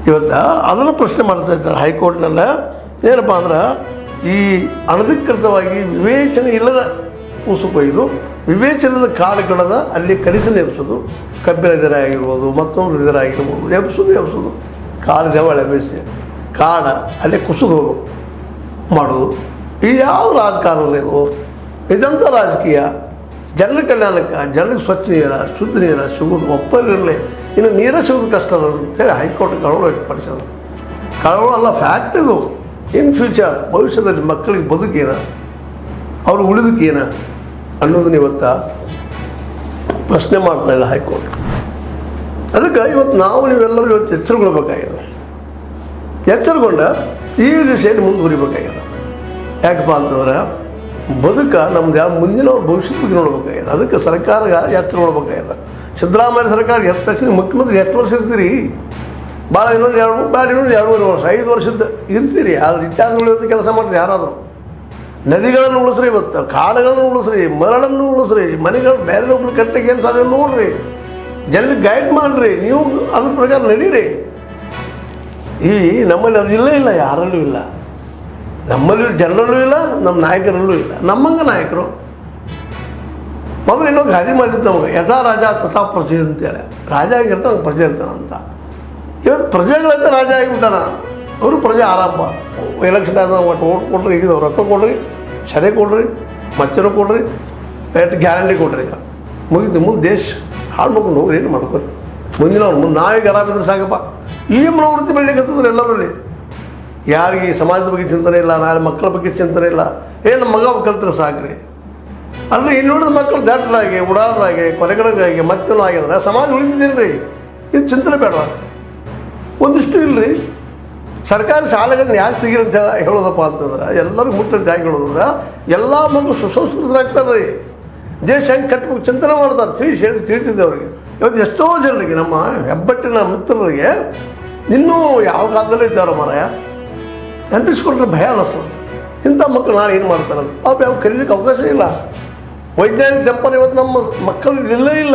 ಇವತ್ತು ಅದನ್ನು ಪ್ರಶ್ನೆ ಮಾಡ್ತಾ ಇದ್ದಾರೆ ಹೈಕೋರ್ಟ್ನೆಲ್ಲ. ಏನಪ್ಪ ಅಂದ್ರೆ ಈ ಅನಧಿಕೃತವಾಗಿ ವಿವೇಚನೆ ಇಲ್ಲದ ಉಸು ಕೊಯ್ದು ವಿವೇಚನದ ಕಾಡುಗಳದ ಅಲ್ಲಿ ಕಡಿತನ ಎಬ್ಸೋದು, ಕಬ್ಬಿನ ದಿರ ಆಗಿರ್ಬೋದು, ಮತ್ತೊಂದು ದಿರ ಆಗಿರ್ಬೋದು, ಎಬ್ಸೋದು ಕಾಡು ದೇವಳೆ ಬೇಯಿಸಿ ಕಾಡ ಅಲ್ಲಿ ಕುಸಿದು ಹೋಗು ಮಾಡೋದು. ಇದು ಯಾವ ರಾಜಕಾರಣ ಇದು? ಇದಂಥ ರಾಜಕೀಯ. ಜನರ ಕಲ್ಯಾಣಕ್ಕೆ, ಜನರಿಗೆ ಸ್ವಚ್ಛ ನೀರು, ಶುದ್ಧ ನೀರು ಸಿಗೋದು ಒಪ್ಪಲಿರಲಿ, ಇನ್ನು ನೀರೇ ಸಿಗೋದು ಕಷ್ಟ ಅದ ಅಂತೇಳಿ ಹೈಕೋರ್ಟ್ ಕಳವಳ ವ್ಯಕ್ತಪಡಿಸೋದು. ಕಳವಳ ಅಲ್ಲ, ಫ್ಯಾಕ್ಟ್ ಇದು. ಇನ್ ಫ್ಯೂಚರ್ ಭವಿಷ್ಯದಲ್ಲಿ ಮಕ್ಕಳಿಗೆ ಬದುಕೇನ, ಅವ್ರಿಗೆ ಉಳಿದಕ್ಕೇನ ಅನ್ನೋದನ್ನ ಇವತ್ತು ಪ್ರಶ್ನೆ ಮಾಡ್ತಾಯಿಲ್ಲ ಹೈಕೋರ್ಟ್. ಅದಕ್ಕೆ ಇವತ್ತು ನೀವೆಲ್ಲರೂ ಇವತ್ತು ಎಚ್ಚರಗೊಳ್ಬೇಕಾಗಿದೆ. ಎಚ್ಚರಗೊಂಡ ಈ ದಿಶೆಯಲ್ಲಿ ಮುಂದುವರಿಬೇಕಾಗಿದೆ. ಯಾಕಪ್ಪ ಅಂತಂದ್ರೆ ನಮ್ದು ಯಾವ ಮುಂದಿನವ್ರ ಭವಿಷ್ಯದ ಬಗ್ಗೆ ನೋಡ್ಬೇಕಾಗಿದೆ. ಅದಕ್ಕೆ ಸರ್ಕಾರ ಎಚ್ಚರಗೊಳ್ಬೇಕಾಗಿದೆ. ಸಿದ್ದರಾಮಯ್ಯ ಸರ್ಕಾರ ಎದ್ದ ತಕ್ಷಣ ಮುಖ್ಯಮಂತ್ರಿ ಎಷ್ಟು ವರ್ಷ ಇರ್ತೀರಿ? ಭಾಳ ಇನ್ನೊಂದು 2-2.5 ವರ್ಷ 5 ವರ್ಷದ ಇರ್ತೀರಿ. ಆದ್ರೆ ಇತಿಹಾಸ ಉಳಿಯೋದು ಕೆಲಸ ಮಾಡಿರಿ. ಯಾರಾದರೂ ನದಿಗಳನ್ನು ಉಳಿಸ್ರಿ, ಇವತ್ತು ಕಾಡುಗಳನ್ನು ಉಳಿಸ್ರಿ, ಮರಳನ್ನು ಉಳಿಸ್ರಿ, ಮನೆಗಳು ಬೇರೆ ಒಬ್ರು ಕಟ್ಟಕ್ಕೆ ಏನು ಸಾಧ್ಯ ನೋಡ್ರಿ, ಜನರಿಗೆ ಗೈಡ್ ಮಾಡಿರಿ, ನೀವು ಅದ್ರ ಪ್ರಕಾರ ನಡೀರಿ. ನಮ್ಮಲ್ಲಿ ಅದು ಇಲ್ಲ, ಯಾರಲ್ಲೂ ಇಲ್ಲ. ನಮ್ಮಲ್ಲೂ ಜನರಲ್ಲೂ ಇಲ್ಲ, ನಮ್ಮ ನಾಯಕರಲ್ಲೂ ಇಲ್ಲ. ನಮ್ಮಂಗೆ ನಾಯಕರು ಮೊದಲು ಇನ್ನೂ ಗಾದಿ ಮಾಡಿದ್ದು ನಮಗೆ ಯಥಾ ರಾಜ ತಥಾ ಪ್ರಜೆ ಅಂತೇಳಿ. ರಾಜ ಆಗಿರ್ತಾನೆ, ಪ್ರಜೆ ಇರ್ತಾನಂತ. ಇವತ್ತು ಪ್ರಜೆಗಳಂತ ರಾಜ ಆಗಿಬಿಟ್ಟಾನ. ಅವರು ಪ್ರಜೆ ಆರಾಮ. ಎಲೆಕ್ಷನ್ ಆದ ಒಟ್ಟು ಓಟ್ ಕೊಡ್ರಿ, ಈಗ ರೊಕ್ಕ ಕೊಡ್ರಿ, ಸರಿ ಕೊಡ್ರಿ, ಮಚ್ಚರು ಕೊಡ್ರಿ, ಎಷ್ಟು ಗ್ಯಾರಂಟಿ ಕೊಡ್ರಿ. ಈಗ ಮುಗಿದು ಮುಂದೆ ದೇಶ ಹಾಳು ಮಾಡ್ಕೊಂಡು ಹೋಗ್ರಿ, ಏನು ಮಾಡ್ಕೊರಿ. ಮುಂದಿನವ್ರು ನಾವೀಗ ಆರಾಮಿದ್ರೆ ಸಾಕಪ್ಪ. ಈ ಮನೋವೃತ್ತಿ ಬೆಳಿಲಿಕ್ಕಂತಂದ್ರೆ ಎಲ್ಲರಲ್ಲಿ ಯಾರಿಗೆ ಸಮಾಜದ ಬಗ್ಗೆ ಚಿಂತನೆ ಇಲ್ಲ, ನಾಳೆ ಮಕ್ಕಳ ಬಗ್ಗೆ ಚಿಂತನೆ ಇಲ್ಲ. ನಮ್ಮ ಮಗ ಕಲ್ತ್ರೆ ಸಾಕ್ರಿ. ಅಂದರೆ ಇಲ್ಲಿ ನೋಡಿದ ಮಕ್ಕಳು ದಡ್ಡರಾಗಿ, ಉಡಾರರಾಗಿ, ಕೊಲೆಗಡರಾಗಿ, ಮತ್ತೇನೋ ಆಗಿದ್ರೆ ಸಮಾಜ ಉಳಿದಿದ್ದೇನೆ ರೀ. ಇದು ಚಿಂತನೆ ಬೇಡ. ಒಂದಿಷ್ಟು ಇಲ್ಲರಿ. ಸರ್ಕಾರಿ ಶಾಲೆಗಳನ್ನ ಯಾಕೆ ತೆಗೀರಂತ ಹೇಳೋದಪ್ಪ ಅಂತಂದ್ರೆ ಎಲ್ಲರಿಗೂ ಮುಟ್ಟಂತ ಯಾಕೆ ಹೇಳೋದಂದ್ರೆ ಎಲ್ಲ ಮಕ್ಕಳು ಸುಸಂಸ್ಕೃತರಾಗ್ತಾರೆ ರೀ. ದೇಶ ಹೆಂಗೆ ಕಟ್ಬೇಕು ಚಿಂತನೆ ಮಾಡ್ತಾರೆ. ತಿಳಿತಿದ್ದೆ ಅವ್ರಿಗೆ. ಇವತ್ತು ಎಷ್ಟೋ ಜನರಿಗೆ, ನಮ್ಮ ಹೆಬ್ಬಟ್ಟಿನ ಮಿತ್ರರಿಗೆ ಇನ್ನೂ ಯಾವ ಕಾಲದಲ್ಲೂ ಇದ್ದಾರೋ ಮಾರಾಯ ನೆನಪಿಸ್ಕೊಂಡ್ರೆ ಭಯ ಅನ್ನಿಸ್ತದೆ. ಇಂಥ ಮಕ್ಕಳು ನಾಳೆ ಏನು ಮಾಡ್ತಾರಂತ ಪಾಪ ಯಾವ ಕಲೀಲಿಕ್ಕೆ ಅವಕಾಶ ಇಲ್ಲ. ವೈಜ್ಞಾನಿಕ ಟೆಂಪರ್ ಇವತ್ತು ನಮ್ಮ ಮಕ್ಕಳು ಇಲ್ಲೇ ಇಲ್ಲ.